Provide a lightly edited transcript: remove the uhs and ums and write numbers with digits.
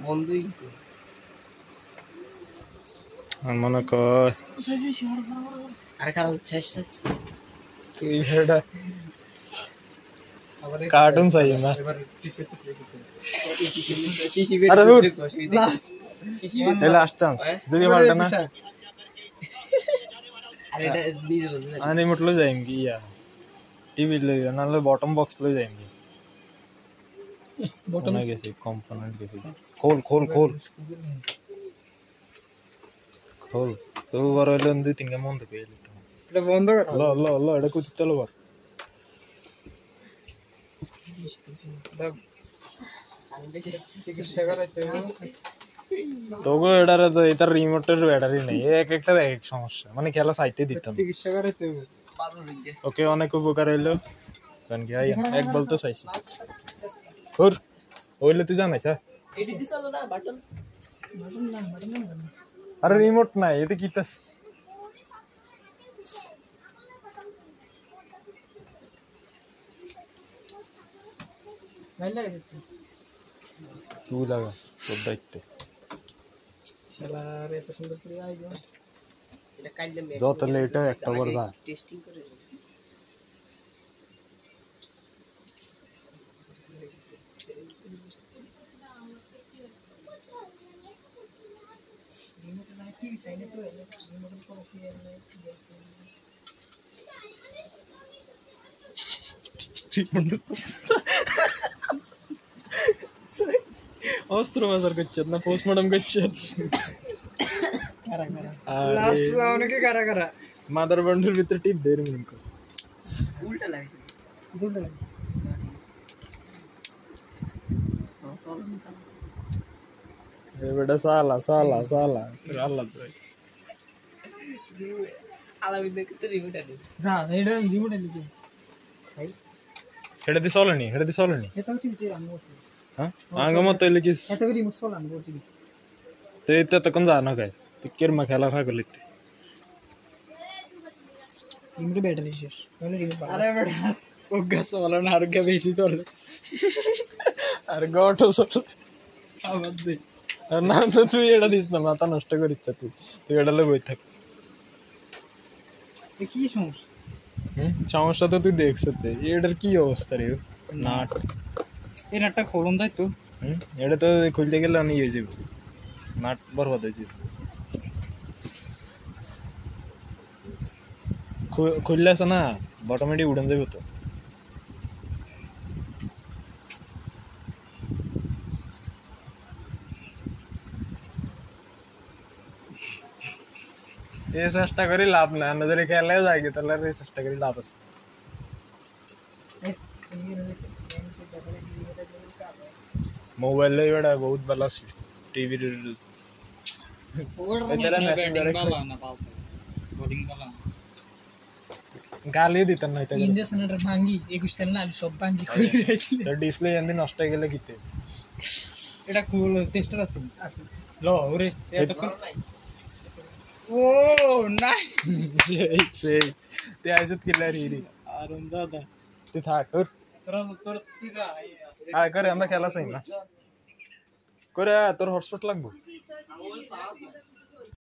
বন্ধই গেছে মনে কর আর কারণ শেষ হচ্ছে তুই সেটা কার্টুন চাই না আরে দূর লাস্ট চান্স যদি মারটা না আরে এটা দিয়ে দেব আনি মুটলো যাইমগি ইয়া টিভি লই নালে বটম বক্স লই যাইমগি বটম গেছে কম্পোনেন্ট গেছে খোল খোল খোল খোল তো বড় হইলো দুই তিনটা মন থেকে এটা বন্ধ কর ল ল ল এটা কুচি চলো বর তোগো এটারে তো এটার রিমোটের ব্যাটারি নেই এক একটার এক সমস্যা মানে খেলা চাইতে দিতাম চিকিৎসা করাইতে হবে ওকে অনেক উপকার হইলো জান কি আই এক বল তো চাইছি ওর হইলো তুই জানাইছ এডি দিছ না বাটন না আরে রিমোট নাই এটা কিতাস নাই লাগে তুই লাগা তোর দায়িত্ব শালা রে এত সুন্দর করে আইলো এটা কাইলে মে যত লেট হয় একটা বার যা টেস্টিং করে রিমোট নাই টিভি চাইলে তো রিমোটের কোনো ক্লিয়ার নাই অস্ত্র বাজার করছে না পোস্টমর্টম করছে লাস্ট যাওনে কি কারা কারা মাদার বন্ডের ভিতরে টিপ দের মিন কর উল্টা লাগছে উল্টা লাগছে এ বেটা সালা সালা সালা আল্লাহ তো আলামিন দেখতে রিমোট আনি যা এটা রিমোট আনি কি ভাই হেডে দি চলেনি এটা কি তে রামো হ্যাঁ আঙ্গমত হইলে কি এটা রিমোট চল আনবো টিভি তো এটা তো কোন জানো গায় তো কেরমা খেলা ভাগ লিতে রিমোট ব্যাটারি শেষ তাহলে রিমোট আরে বেটা ও গাছ বলে না আর গে বেশি তোর আর গটো সব আবার দে আর না তো তুই এটা দিস না মাথা নষ্ট করিস তুই এটা লই বই থাক এ কি সমস্যা সমস্যা তো তুই দেখছিস এটার কি অবস্থা রে নাট এই নাটটা খোলন তাই তো এটা তো খুলতে গেলে আমি হয়ে যাবে নাট বরবাদ হয়ে যাবে খুললে আছে না বটমেটি উড়ন যাবে তো এই চেষ্টা করি লাভ না যদি খেলে যায় কি তাহলে এই চেষ্টা করি লাভ আছে मोबाइल ले बड़ा बहुत बड़ा टीवी गाली দিত না এটা ইনজেকশনটা ভাঙি 21 সাল না সব ভাঙি কই যাইছিল ডিসপ্লে এন্ড নষ্ট হয়ে গেলে কিতে এটা কুল টেস্টার আছে লো ওরে এত ও নাইস সেই তে আইছত কিলার হিরি আরম দাদা তুই থাক তোর পিজা আয় করে আমরা খেলা চাই না করে তোর হটস্পট লাগবো